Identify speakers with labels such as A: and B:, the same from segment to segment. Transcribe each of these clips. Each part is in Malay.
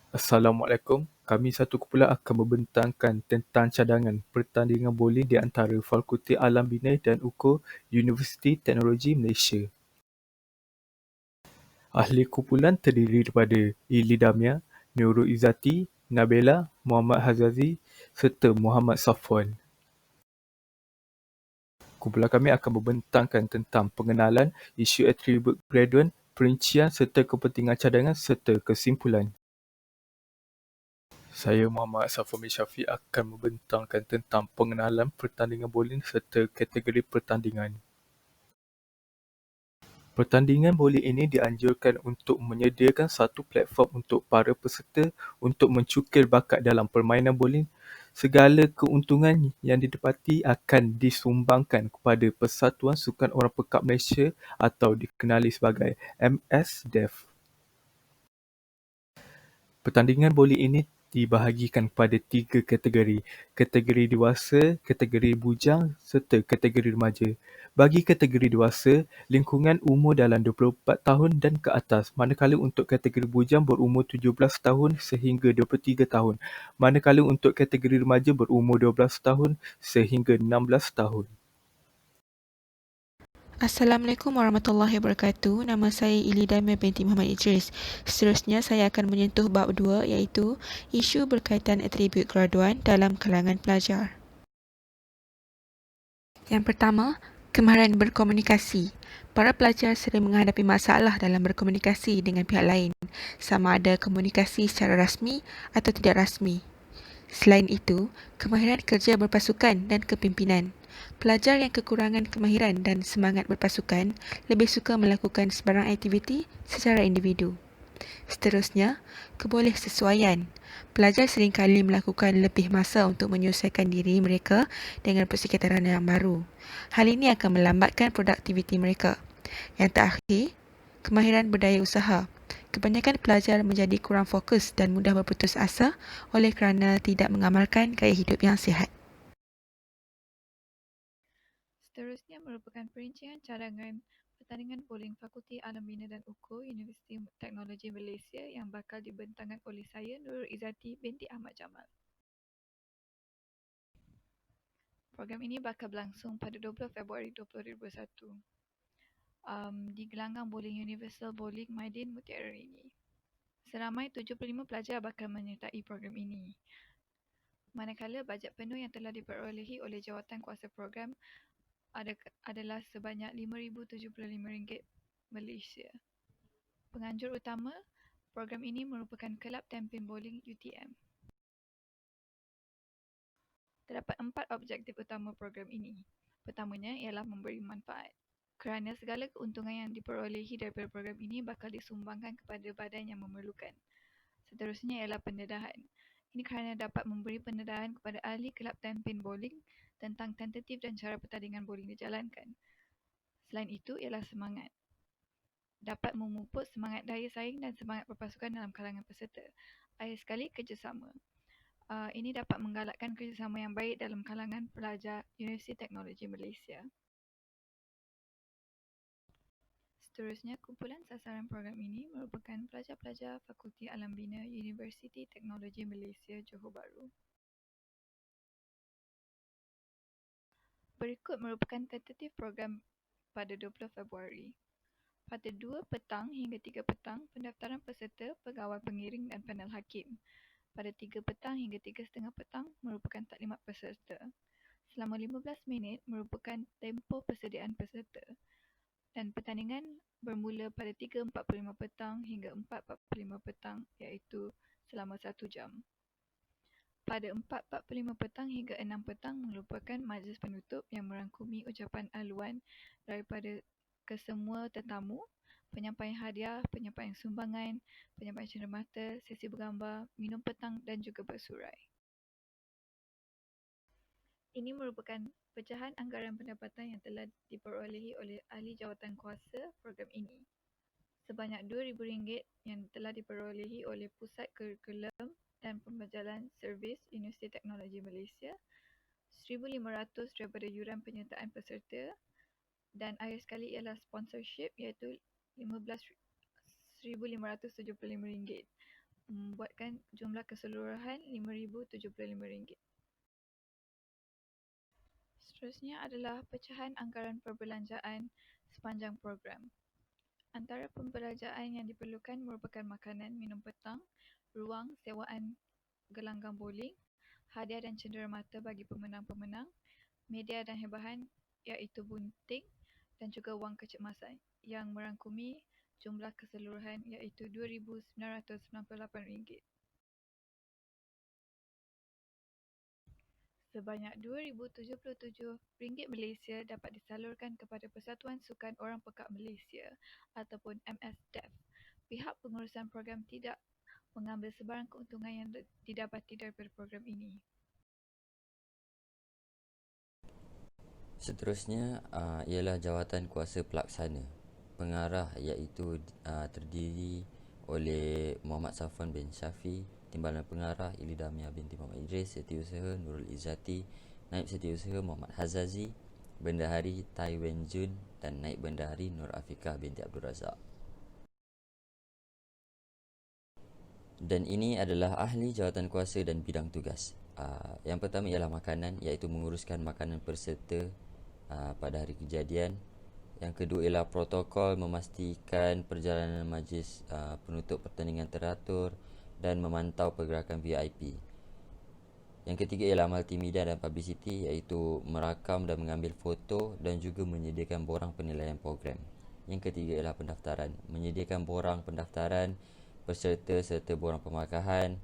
A: Assalamualaikum. Kami satu kumpulan akan membentangkan tentang cadangan pertandingan bowling di antara Fakulti Alam Bina dan Ukur Universiti Teknologi Malaysia. Ahli kumpulan terdiri daripada Ili Damia, Nurul Izzati, Nabila, Muhammad Hazazi serta Muhammad Safwan. Kumpulan kami akan membentangkan tentang pengenalan, isu atribut graduan, perincian serta kepentingan cadangan serta kesimpulan. Saya Muhammad Safwan bin Syafiq akan membentangkan tentang pengenalan pertandingan bowling serta kategori pertandingan. Pertandingan bowling ini dianjurkan untuk menyediakan satu platform untuk para peserta untuk mencukir bakat dalam permainan bowling. Segala keuntungan yang didapati akan disumbangkan kepada Persatuan Sukan Orang Pekak Malaysia atau dikenali sebagai MSDEF. Pertandingan bowling ini dibahagikan kepada 3 kategori: kategori dewasa, kategori bujang serta kategori remaja. Bagi kategori dewasa, lingkungan umur dalam 24 tahun dan ke atas, manakala untuk kategori bujang berumur 17 tahun sehingga 23 tahun, manakala untuk kategori remaja berumur 12 tahun sehingga 16 tahun.
B: Assalamualaikum warahmatullahi wabarakatuh. Nama saya Ili Damia binti Muhammad Idris. Seterusnya saya akan menyentuh bab 2 iaitu isu berkaitan atribut graduan dalam kalangan pelajar. Yang pertama, kemahiran berkomunikasi. Para pelajar sering menghadapi masalah dalam berkomunikasi dengan pihak lain, sama ada komunikasi secara rasmi atau tidak rasmi. Selain itu, kemahiran kerja berpasukan dan kepimpinan. Pelajar yang kekurangan kemahiran dan semangat berpasukan lebih suka melakukan sebarang aktiviti secara individu. Seterusnya, kebolehsesuaian. Pelajar seringkali melakukan lebih masa untuk menyesuaikan diri mereka dengan persekitaran yang baru. Hal ini akan melambatkan produktiviti mereka. Yang terakhir, kemahiran berdaya usaha. Kebanyakan pelajar menjadi kurang fokus dan mudah berputus asa oleh kerana tidak mengamalkan gaya hidup yang sihat.
C: Seterusnya merupakan perincian cadangan pertandingan bowling Fakulti Alam Bina dan Ukur Universiti Teknologi Malaysia yang bakal dibentangkan oleh saya Nurul Izzati binti Ahmad Jamal. Program ini bakal berlangsung pada 20 Februari 2021 di gelanggang bowling Universal Bowling Maidin Mutiara Rini. Seramai 75 pelajar bakal menyertai program ini. Manakala bajet penuh yang telah diperolehi oleh jawatan kuasa program adalah sebanyak RM5,075 Malaysia. Penganjur utama program ini merupakan Kelab Tampin Bowling UTM. Terdapat 4 objektif utama program ini. Pertamanya ialah memberi manfaat. Kerana segala keuntungan yang diperolehi daripada program ini bakal disumbangkan kepada badan yang memerlukan. Seterusnya ialah pendedahan. Ini kerana dapat memberi pendedahan kepada ahli Kelab Tampin Bowling tentang tentatif dan cara pertandingan bowling dijalankan. Selain itu ialah semangat. Dapat memupuk semangat daya saing dan semangat berpasukan dalam kalangan peserta. Akhir sekali, kerjasama. Ini dapat menggalakkan kerjasama yang baik dalam kalangan pelajar Universiti Teknologi Malaysia. Seterusnya, kumpulan sasaran program ini merupakan pelajar-pelajar Fakulti Alam Bina Universiti Teknologi Malaysia Johor Bahru. Berikut merupakan tentatif program pada 20 Februari. Pada 2 petang hingga 3 petang, pendaftaran peserta, pegawai pengiring dan panel hakim. Pada 3 petang hingga 3.30 petang merupakan taklimat peserta. Selama 15 minit merupakan tempoh persediaan peserta. Dan pertandingan bermula pada 3.45 petang hingga 4.45 petang iaitu selama 1 jam. Pada 4.45 petang hingga 6 petang merupakan majlis penutup yang merangkumi ucapan aluan daripada kesemua tetamu, penyampaian hadiah, penyampaian sumbangan, penyampaian cenderamata, sesi bergambar, minum petang dan juga bersurai. Ini merupakan pecahan anggaran pendapatan yang telah diperolehi oleh ahli jawatan kuasa program ini. Sebanyak RM2,000 yang telah diperolehi oleh Pusat Kurikulum dan Pembelajaran Servis Universiti Teknologi Malaysia, RM1,500 daripada yuran penyertaan peserta dan akhir sekali ialah sponsorship iaitu RM15,575. membuatkan jumlah keseluruhan RM5,075. Seterusnya adalah pecahan anggaran perbelanjaan sepanjang program. Antara pembelanjaan yang diperlukan merupakan makanan, minum petang, ruang, sewaan gelanggang bowling, hadiah dan cenderamata bagi pemenang-pemenang, media dan hiburan iaitu bunting dan juga wang kecemasan yang merangkumi jumlah keseluruhan iaitu RM2,998. Sebanyak RM2,077 Malaysia dapat disalurkan kepada Persatuan Sukan Orang Pekak Malaysia ataupun MSDEF. Pihak pengurusan program tidak mengambil sebarang keuntungan yang didapati daripada program ini.
D: Seterusnya ialah jawatan kuasa pelaksana. Pengarah iaitu terdiri oleh Muhammad Safwan bin Syafi, Timbalan Pengarah Ili Damia binti Muhammad Idris, Setiausaha Nurul Izzati, Naib Setiausaha Muhammad Hazazi, Bendahari Tai Wen Jun dan Naib Bendahari Nur Afiqah binti Abdul Razak. Dan ini adalah ahli jawatan kuasa dan bidang tugas. Yang pertama ialah makanan, iaitu menguruskan makanan peserta pada hari kejadian. Yang kedua ialah protokol, memastikan perjalanan majlis penutup pertandingan teratur dan memantau pergerakan VIP. Yang ketiga ialah multimedia dan publicity, iaitu merakam dan mengambil foto dan juga menyediakan borang penilaian program. Yang ketiga ialah pendaftaran, menyediakan borang pendaftaran peserta serta borang pemakahan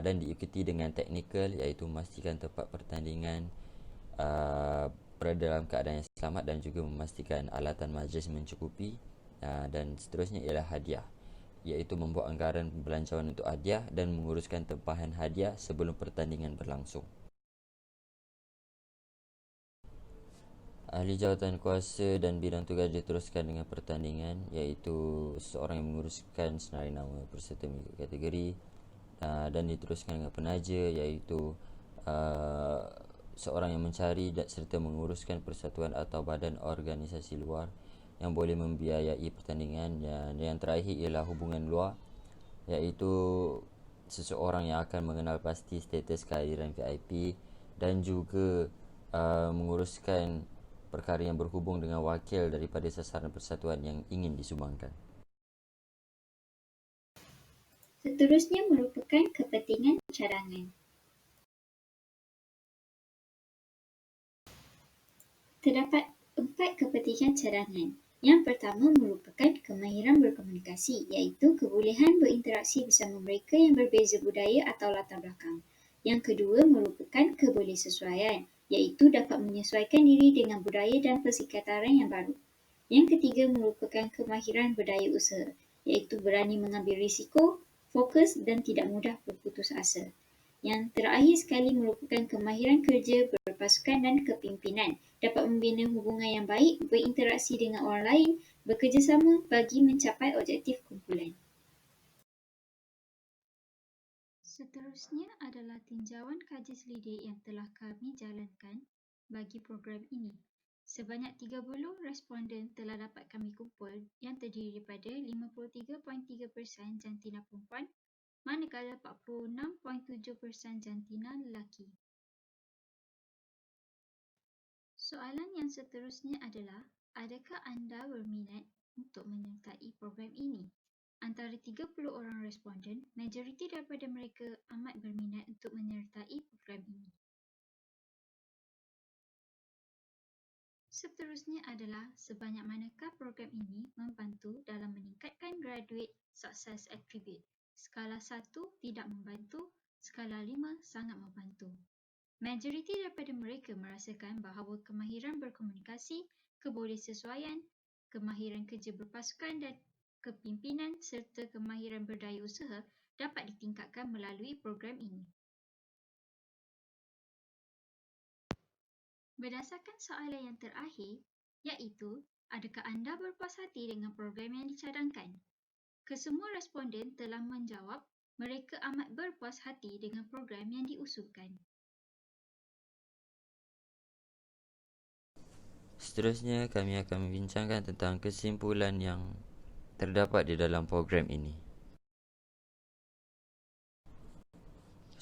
D: dan diikuti dengan teknikal, iaitu memastikan tempat pertandingan berada dalam keadaan yang selamat dan juga memastikan alatan majlis mencukupi. Dan seterusnya ialah hadiah, iaitu membuat anggaran pembelanjawan untuk hadiah dan menguruskan tempahan hadiah sebelum pertandingan berlangsung. Ahli jawatan kuasa dan bidang tugas diteruskan dengan pertandingan, iaitu seorang yang menguruskan senarai nama peserta mengikut kategori, dan diteruskan dengan penaja, iaitu seorang yang mencari serta menguruskan persatuan atau badan organisasi luar yang boleh membiayai pertandingan. Dan yang terakhir ialah hubungan luar, iaitu seseorang yang akan mengenal pasti status kehadiran VIP dan juga menguruskan perkara yang berhubung dengan wakil daripada sasaran persatuan yang ingin disumbangkan.
E: Seterusnya merupakan kepentingan cadangan. Terdapat 4 kepentingan cadangan. Yang pertama merupakan kemahiran berkomunikasi, iaitu kebolehan berinteraksi bersama mereka yang berbeza budaya atau latar belakang. Yang kedua merupakan kebolehsesuaian, iaitu dapat menyesuaikan diri dengan budaya dan persekitaran yang baru. Yang ketiga merupakan kemahiran berdaya usaha, iaitu berani mengambil risiko, fokus dan tidak mudah berputus asa. Yang terakhir sekali merupakan kemahiran kerja berpasukan dan kepimpinan, dapat membina hubungan yang baik, berinteraksi dengan orang lain, bekerjasama bagi mencapai objektif kumpulan. Seterusnya adalah tinjauan kaji selidik yang telah kami jalankan bagi program ini. Sebanyak 30 responden telah dapat kami kumpul yang terdiri daripada 53.3% jantina perempuan manakala 46.7% jantina lelaki. Soalan yang seterusnya adalah, adakah anda berminat untuk menyertai program ini? Antara 30 orang responden, majoriti daripada mereka amat berminat untuk menyertai program ini. Seterusnya adalah sebanyak manakah program ini membantu dalam meningkatkan graduate success attribute. Skala 1 tidak membantu, skala 5 sangat membantu. Majoriti daripada mereka merasakan bahawa kemahiran berkomunikasi, kebolehsesuaian, kemahiran kerja berpasukan dan kepimpinan serta kemahiran berdaya usaha dapat ditingkatkan melalui program ini. Berdasarkan soalan yang terakhir, iaitu, adakah anda berpuas hati dengan program yang dicadangkan? Kesemua responden telah menjawab mereka amat berpuas hati dengan program yang diusulkan.
D: Seterusnya, kami akan membincangkan tentang kesimpulan yang terdapat di dalam program ini.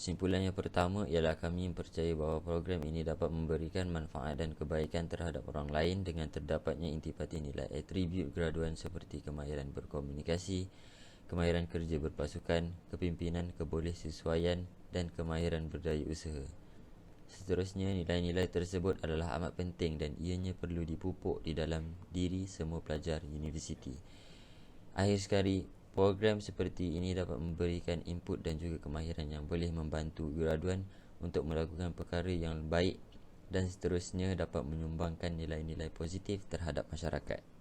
D: Kesimpulan yang pertama ialah kami percaya bahawa program ini dapat memberikan manfaat dan kebaikan terhadap orang lain dengan terdapatnya intipati nilai atribut graduan seperti kemahiran berkomunikasi, kemahiran kerja berpasukan, kepimpinan, kebolehsesuaian dan kemahiran berdaya usaha. Seterusnya, nilai-nilai tersebut adalah amat penting dan ianya perlu dipupuk di dalam diri semua pelajar universiti. Akhir sekali, program seperti ini dapat memberikan input dan juga kemahiran yang boleh membantu graduan untuk melakukan perkara yang baik dan seterusnya dapat menyumbangkan nilai-nilai positif terhadap masyarakat.